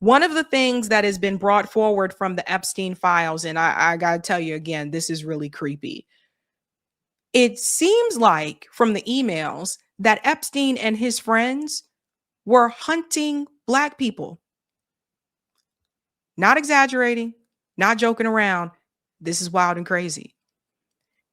One of the things that has been brought forward from the Epstein files, and I got to tell you again, this is really creepy. It seems like from the emails that Epstein and his friends were hunting Black people. Not exaggerating, not joking around. This is wild and crazy.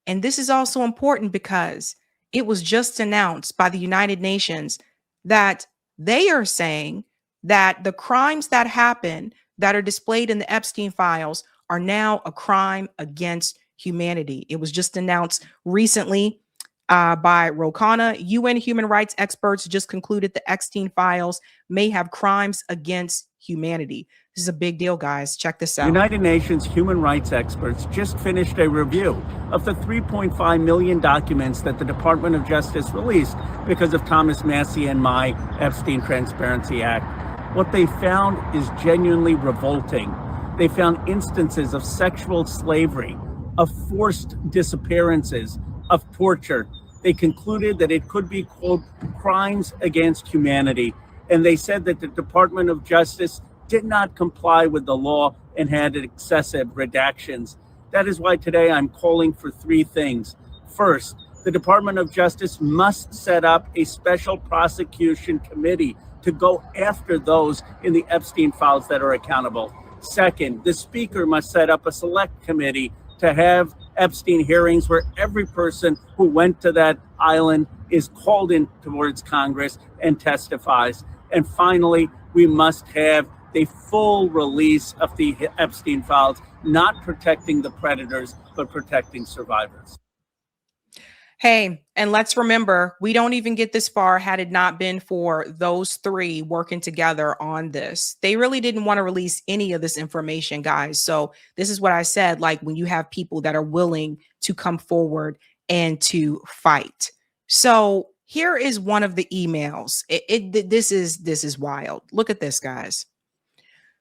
And this is also important because it was just announced by the United Nations that they are saying that the crimes that happen that are displayed in the Epstein files are now a crime against humanity. It was just announced recently by Rokana. UN human rights experts just concluded the Epstein files may have crimes against humanity. This is a big deal, guys. Check this out. United Nations human rights experts just finished a review of the 3.5 million documents that the Department of Justice released because of Thomas Massie and my Epstein Transparency Act. What they found is genuinely revolting. They found instances of sexual slavery, of forced disappearances, of torture. They concluded that it could be, quote, crimes against humanity. And they said that the Department of Justice did not comply with the law and had excessive redactions. That is why today I'm calling for three things. First, the Department of Justice must set up a special prosecution committee to go after those in the Epstein files that are accountable. Second, the Speaker must set up a select committee to have Epstein hearings where every person who went to that island is called in towards Congress and testifies. And finally, we must have the full release of the Epstein files, not protecting the predators, but protecting survivors. Hey, and let's remember, we don't even get this far had it not been for those three working together on this. They really didn't want to release any of this information, guys. So this is what I said, like when you have people that are willing to come forward and to fight. So here is one of the emails. This is wild. Look at this, guys.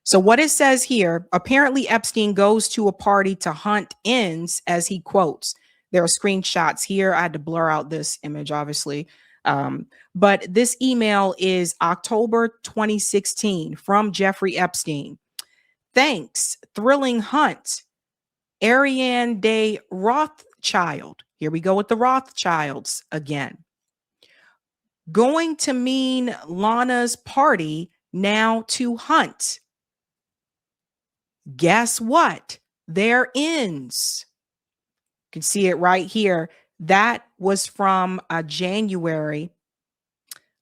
So what it says here, apparently Epstein goes to a party to hunt ends, as he quotes. There are screenshots here. I had to blur out this image, obviously. But this email is October 2016 from Jeffrey Epstein. Thanks, thrilling hunt. Ariane de Rothschild. Here we go with the Rothschilds again. Going to mean Lana's party now to hunt. Guess what? There ends. You can see it right here. That was from January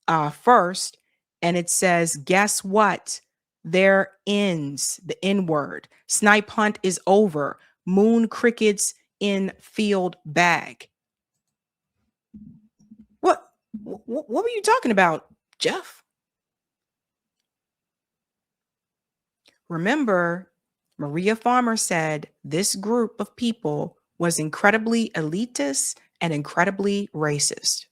1st. And it says, guess what? There ends. The N word. Snipe hunt is over. Moon crickets in field bag. What were you talking about, Jeff? Remember, Maria Farmer said this group of people was incredibly elitist and incredibly racist.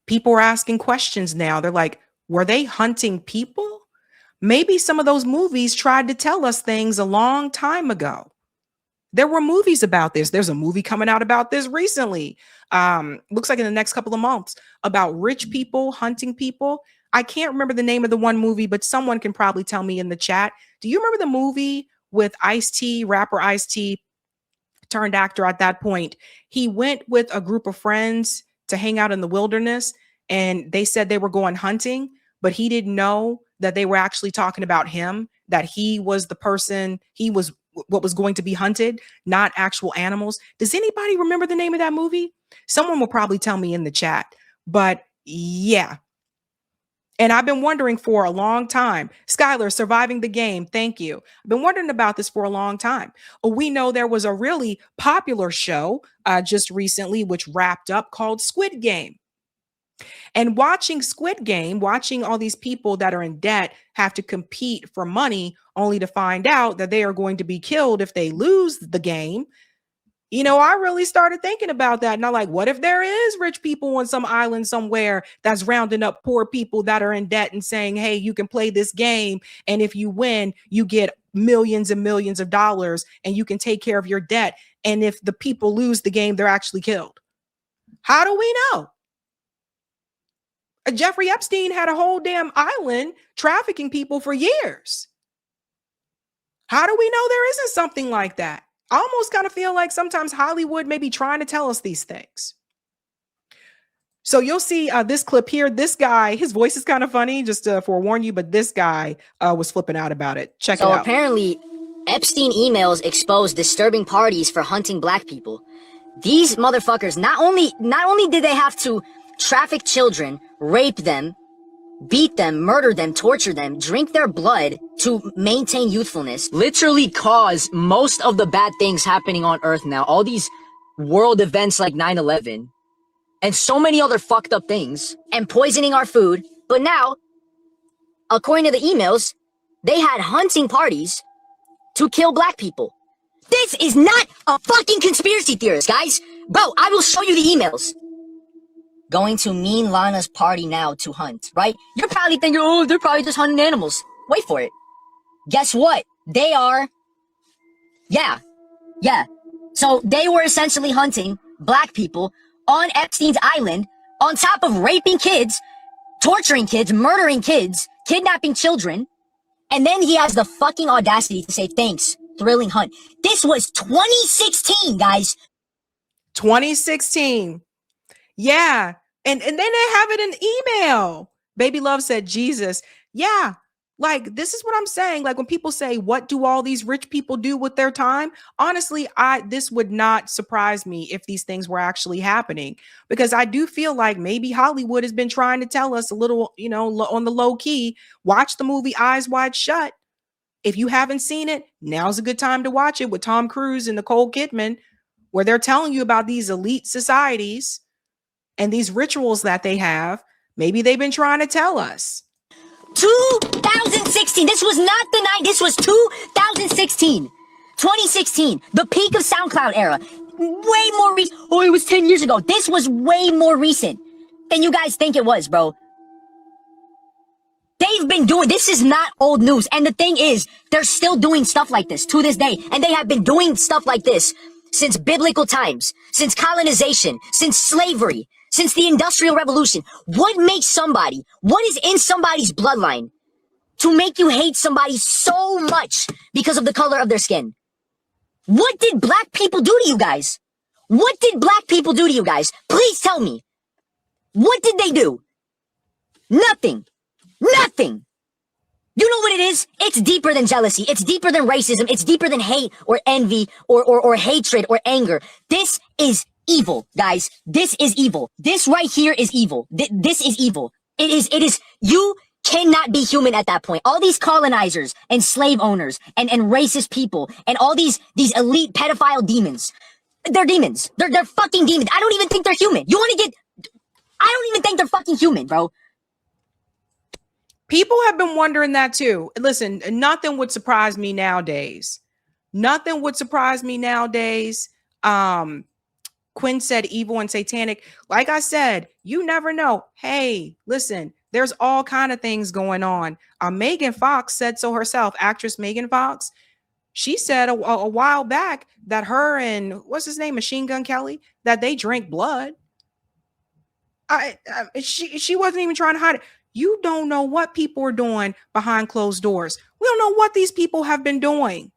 People are asking questions now. They're like, were they hunting people? Maybe some of those movies tried to tell us things a long time ago. There were movies about this. There's a movie coming out about this recently. Looks like in the next couple of months about rich people hunting people. I can't remember the name of the one movie, but someone can probably tell me in the chat. Do you remember the movie with Ice-T, rapper Ice-T, turned actor at that point? He went with a group of friends to hang out in the wilderness, and they said they were going hunting, but he didn't know that they were actually talking about him, that he was the person, he was what was going to be hunted, not actual animals. Does anybody remember the name of that movie? Someone will probably tell me in the chat, but yeah. And I've been wondering for a long time. Skylar, surviving the game. Thank you. I've been wondering about this for a long time. We know there was a really popular show just recently, which wrapped up, called Squid Game. And watching Squid Game, watching all these people that are in debt have to compete for money only to find out that they are going to be killed if they lose the game. You know, I really started thinking about that. And I'm like, what if there is rich people on some island somewhere that's rounding up poor people that are in debt and saying, hey, you can play this game. And if you win, you get millions and millions of dollars and you can take care of your debt. And if the people lose the game, they're actually killed. How do we know? Jeffrey Epstein had a whole damn island trafficking people for years. How do we know there isn't something like that? I almost kind of feel like sometimes Hollywood may be trying to tell us these things. So you'll see this clip here. This guy, his voice is kind of funny, just to forewarn you, but this guy was flipping out about it. Check it out. So apparently, Epstein emails expose disturbing parties for hunting black people. These motherfuckers, not only did they have to traffic children, rape them, beat them, murder them, torture them, drink their blood to maintain youthfulness, literally cause most of the bad things happening on Earth now. All these world events like 9/11 and so many other fucked up things, and poisoning our food. But now, according to the emails, they had hunting parties to kill black people. This is not a fucking conspiracy theorist, guys. Bro, I will show you the emails. Going to Mean Lana's party now to hunt, right? You're probably thinking, oh, they're probably just hunting animals. Wait for it. Guess what? They are. Yeah. So they were essentially hunting black people on Epstein's island, on top of raping kids, torturing kids, murdering kids, kidnapping children. And then he has the fucking audacity to say, thanks, thrilling hunt. This was 2016, guys. 2016. Yeah. And then they have it in email. Baby Love said, Jesus. Yeah. Like, this is what I'm saying. Like, when people say, what do all these rich people do with their time? Honestly, this would not surprise me if these things were actually happening, because I do feel like maybe Hollywood has been trying to tell us a little, on the low key. Watch the movie Eyes Wide Shut. If you haven't seen it, now's a good time to watch it, with Tom Cruise and Nicole Kidman, where they're telling you about these elite societies and these rituals that they have. Maybe they've been trying to tell us. 2016. This was not the night. This was 2016. 2016. The peak of SoundCloud era. Way more recent. Oh, it was 10 years ago. This was way more recent than you guys think it was, bro. They've been doing, this is not old news. And the thing is, they're still doing stuff like this to this day. And they have been doing stuff like this since biblical times, since colonization, since slavery, since the Industrial Revolution. What makes somebody, what is in somebody's bloodline to make you hate somebody so much because of the color of their skin? What did black people do to you guys? What did black people do to you guys? Please tell me. What did they do? Nothing. Nothing. You know what it is? It's deeper than jealousy. It's deeper than racism. It's deeper than hate or envy or hatred or anger. This is evil, guys. This is evil. This right here is evil. This is evil. It is. You cannot be human at that point. All these colonizers and slave owners and racist people and all these elite pedophile demons. They're demons. They're fucking demons. I don't even think they're human. I don't even think they're fucking human, bro. People have been wondering that too. Listen, nothing would surprise me nowadays. Nothing would surprise me nowadays. Quinn said evil and satanic. Like I said, you never know. Hey, listen, there's all kind of things going on. Megan Fox said so herself, actress Megan Fox. She said a while back that her and what's his name, Machine Gun Kelly, that they drank blood. She wasn't even trying to hide it. You don't know what people are doing behind closed doors. We don't know what these people have been doing.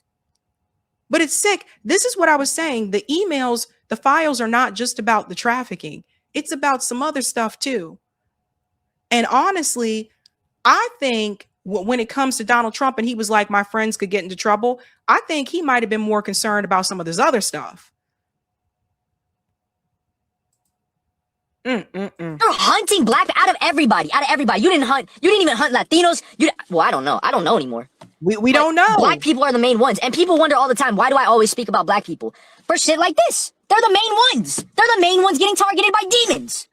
But it's sick. This is what I was saying. The emails, the files are not just about the trafficking. It's about some other stuff too. And honestly, I think when it comes to Donald Trump and he was like, my friends could get into trouble, I think he might have been more concerned about some of this other stuff. You're hunting black out of everybody. You didn't even hunt Latinos. I don't know. I don't know anymore. We don't know. Black people are the main ones. And people wonder all the time, why do I always speak about black people? For shit like this. They're the main ones. They're the main ones getting targeted by demons.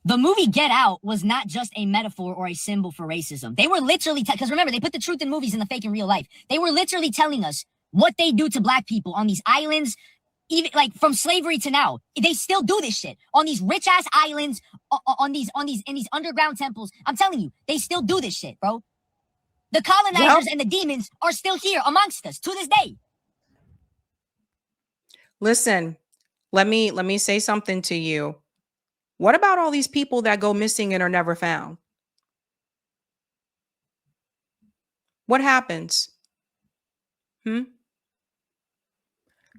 The movie Get Out was not just a metaphor or a symbol for racism. They were literally, because remember, they put the truth in movies and the fake in real life. They were literally telling us what they do to black people on these islands, even like from slavery to now. They still do this shit on these rich ass islands, in these underground temples. I'm telling you, they still do this shit, bro. The colonizers and the demons are still here amongst us to this day. Listen, let me say something to you. What about all these people that go missing and are never found? What happens? Hmm?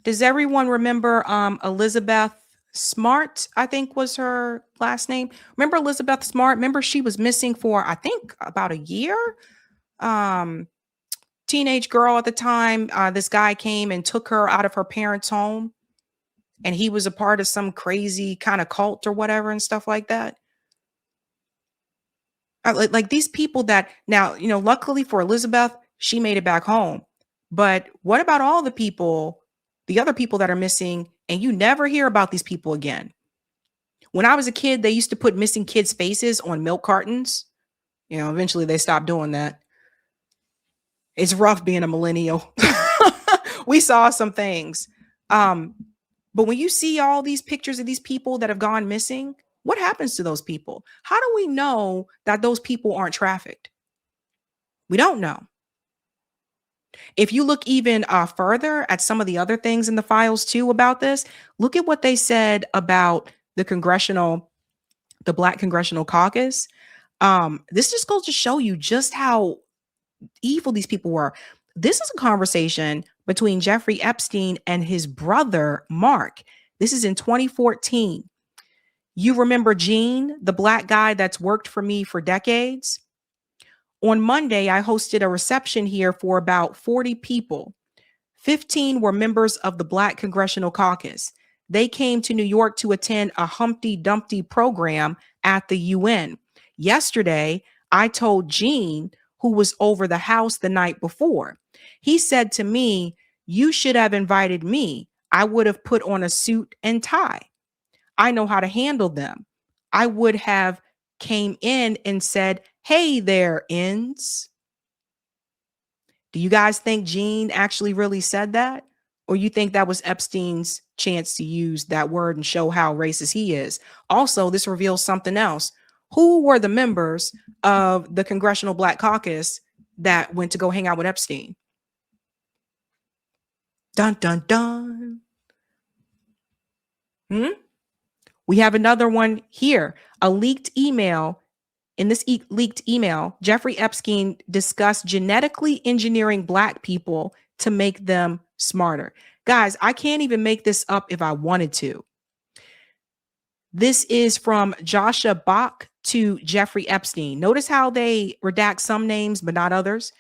Does everyone remember Elizabeth Smart? I think was her last name. Remember Elizabeth Smart? Remember she was missing for I think about a year. Um, Teenage girl at the time. This guy came and took her out of her parents' home, and he was a part of some crazy kind of cult or whatever and stuff like that. Like these people that now, luckily for Elizabeth, she made it back home. But what about all the people, the other people that are missing, and you never hear about these people again? When I was a kid, they used to put missing kids' faces on milk cartons. Eventually they stopped doing that. It's rough being a millennial. We saw some things. But when you see all these pictures of these people that have gone missing, what happens to those people? How do we know that those people aren't trafficked? We don't know. If you look even further at some of the other things in the files too about this, look at what they said about the Black Congressional Caucus. This just goes to show you just how evil these people were. This is a conversation between Jeffrey Epstein and his brother, Mark. This is in 2014. You remember Gene, the black guy that's worked for me for decades? On Monday, I hosted a reception here for about 40 people. 15 were members of the Black Congressional Caucus. They came to New York to attend a Humpty Dumpty program at the UN. Yesterday, I told Gene, who was over the house the night before. He said to me, "You should have invited me. I would have put on a suit and tie. I know how to handle them. I would have came in and said, 'Hey there, ends.'" Do you guys think Gene actually really said that? Or you think that was Epstein's chance to use that word and show how racist he is? Also, this reveals something else. Who were the members of the Congressional Black Caucus that went to go hang out with Epstein? Dun, dun, dun. We have another one here. A leaked email. In this leaked email, Jeffrey Epstein discussed genetically engineering Black people to make them smarter. Guys, I can't even make this up if I wanted to. This is from Joshua Bach to Jeffrey Epstein. Notice how they redact some names, but not others.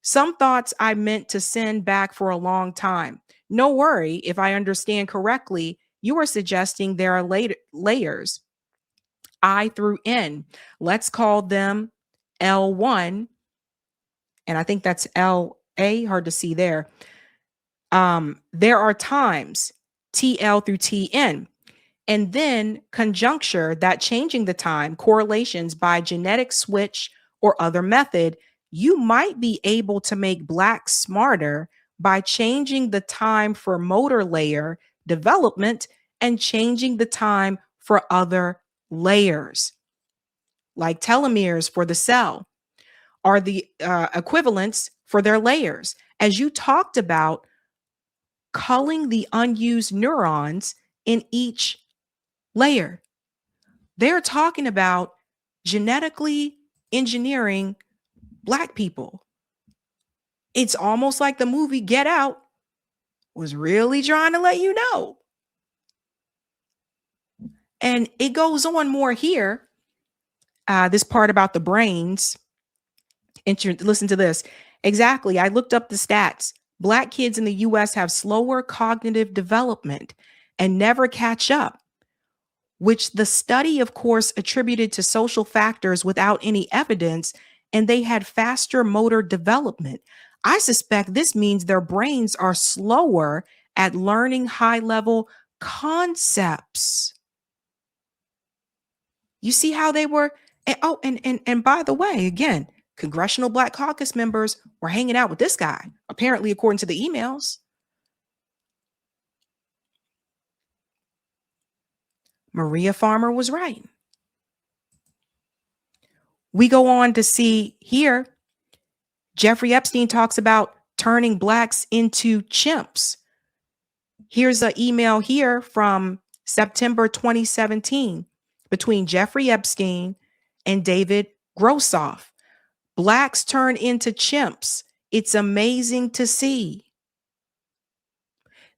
Some thoughts I meant to send back for a long time. No worry, if I understand correctly, you are suggesting there are layers, I through N. Let's call them L1. And I think that's LA, hard to see there. There are times TL through TN. And then conjuncture, that changing the time, correlations by genetic switch or other method, you might be able to make Black smarter by changing the time for motor layer development and changing the time for other layers. Like telomeres for the cell are the equivalents for their layers. As you talked about, culling the unused neurons in each layer. They're talking about genetically engineering Black people. It's almost like the movie Get Out was really trying to let you know. And it goes on more here. This part about the brains. Listen to this. Exactly. I looked up the stats. Black kids in the US have slower cognitive development and never catch up, which the study, of course, attributed to social factors without any evidence, and they had faster motor development. I suspect this means their brains are slower at learning high-level concepts. You see how they were? And by the way, again, Congressional Black Caucus members were hanging out with this guy, apparently, according to the emails. Maria Farmer was right. We go on to see here, Jeffrey Epstein talks about turning Blacks into chimps. Here's an email here from September 2017. between Jeffrey Epstein and David Grossoff. Blacks turn into chimps. It's amazing to see.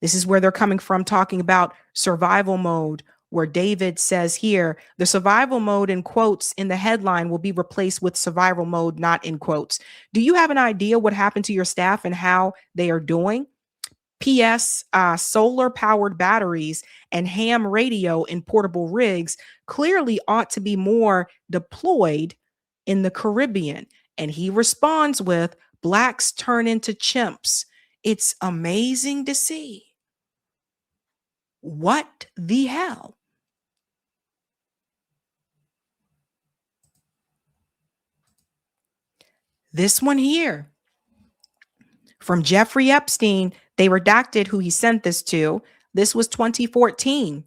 This is where they're coming from, talking about survival mode, where David says here, the survival mode in quotes in the headline will be replaced with survival mode, not in quotes. Do you have an idea what happened to your staff and how they are doing? P.S. Solar powered batteries and ham radio in portable rigs clearly ought to be more deployed in the Caribbean. And he responds with, blacks turn into chimps. It's amazing to see. What the hell? This one here from Jeffrey Epstein, they redacted who he sent this to. This was 2014.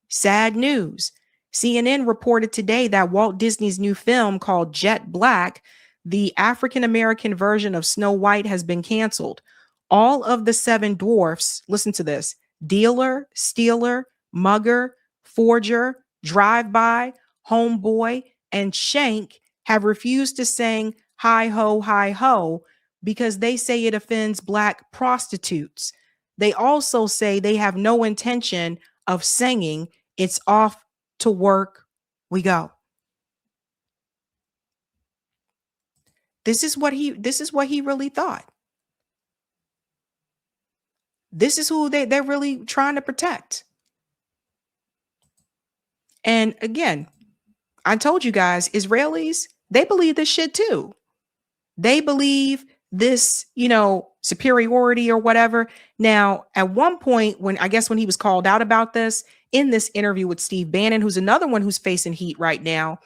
Sad news. CNN reported today that Walt Disney's new film called Jet Black, the African-American version of Snow White, has been canceled. All of the 7 dwarfs, listen to this, dealer, stealer, mugger, forger, drive-by, homeboy, and shank have refused to sing hi ho, because they say it offends black prostitutes. They also say they have no intention of singing It's Off to Work We Go. This is what he really thought. This is who they're really trying to protect. And again, I told you guys, Israelis, they believe this shit too. They believe this, superiority or whatever. Now, at one point, when he was called out about this in this interview with Steve Bannon, who's another one who's facing heat right now,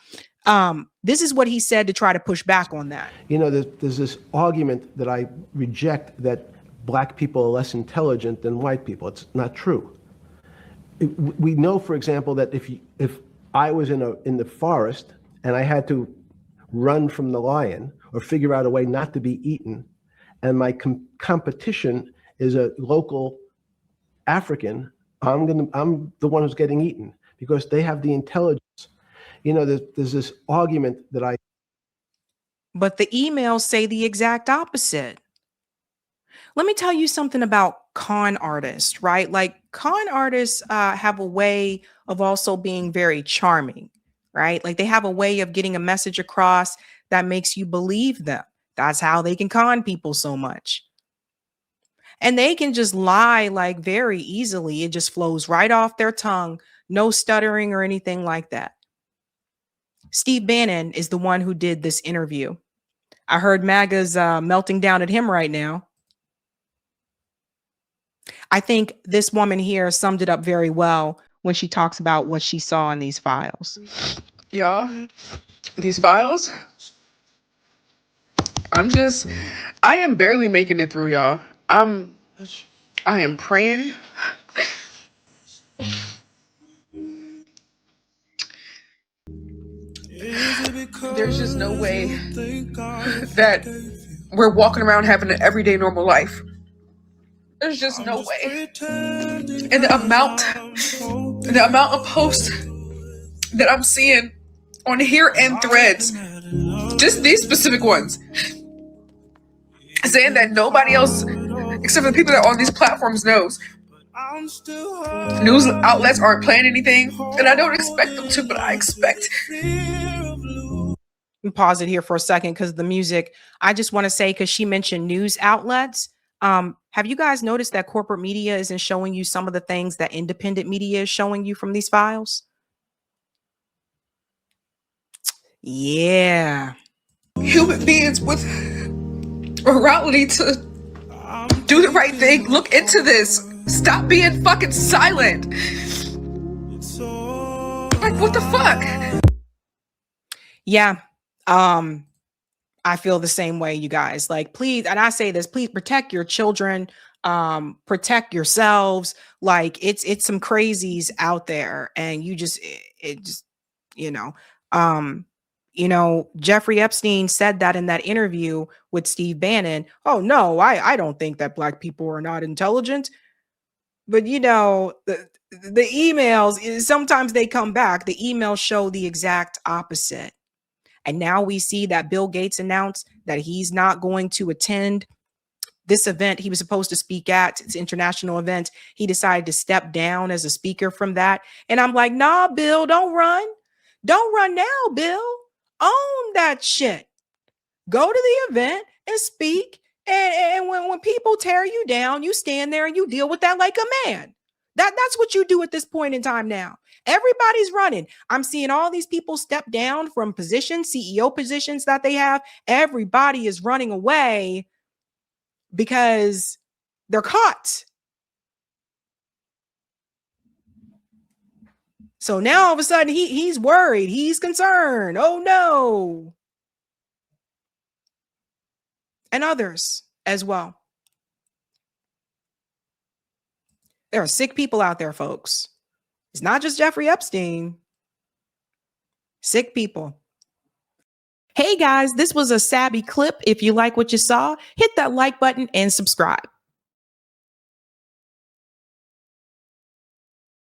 this is what he said to try to push back on that. There's this argument that I reject, that black people are less intelligent than white people. It's not true. We know, for example, that if I was in the forest and I had to run from the lion or figure out a way not to be eaten, and my competition is a local African, I'm the one who's getting eaten because they have the intelligence. There's this argument that But the emails say the exact opposite. Let me tell you something about con artists, right? Like, con artists have a way of also being very charming, right? Like, they have a way of getting a message across that makes you believe them. That's how they can con people so much. And they can just lie like very easily. It just flows right off their tongue. No stuttering or anything like that. Steve Bannon is the one who did this interview. I heard MAGA's melting down at him right now. I think this woman here summed it up very well when she talks about what she saw in these files. Y'all, these files, I am barely making it through, y'all. I am praying. There's just no way that we're walking around having an everyday normal life. There's just no way. And the amount of posts that I'm seeing on here and threads, just these specific ones, saying that nobody else except for the people that are on these platforms knows. News outlets aren't playing anything, and I don't expect them to, but I expect. Pause it here for a second because the music, I just want to say, because she mentioned news outlets. Have you guys noticed that corporate media isn't showing you some of the things that independent media is showing you from these files? Yeah. Human beings with morality to do the right thing. Look into this. Stop being fucking silent. Like, what the fuck? Yeah. I feel the same way, you guys. Like, please, and I say this, please protect your children, protect yourselves. Like, it's some crazies out there, and Jeffrey Epstein said that in that interview with Steve Bannon. Oh no, I don't think that black people are not intelligent. But the emails, sometimes they come back. The emails show the exact opposite. And now we see that Bill Gates announced that he's not going to attend this event he was supposed to speak at. It's an international event. He decided to step down as a speaker from that. And I'm like, nah, Bill, don't run. Don't run now, Bill. Own that shit. Go to the event and speak. And when people tear you down, you stand there and you deal with that like a man. That's what you do at this point in time now. Everybody's running. I'm seeing all these people step down from positions, CEO positions that they have. Everybody is running away because they're caught. So now all of a sudden he's worried. He's concerned. Oh no. And others as well. There are sick people out there, folks. It's not just Jeffrey Epstein. Sick people. Hey guys, this was a Sabby clip. If you like what you saw, hit that like button and subscribe.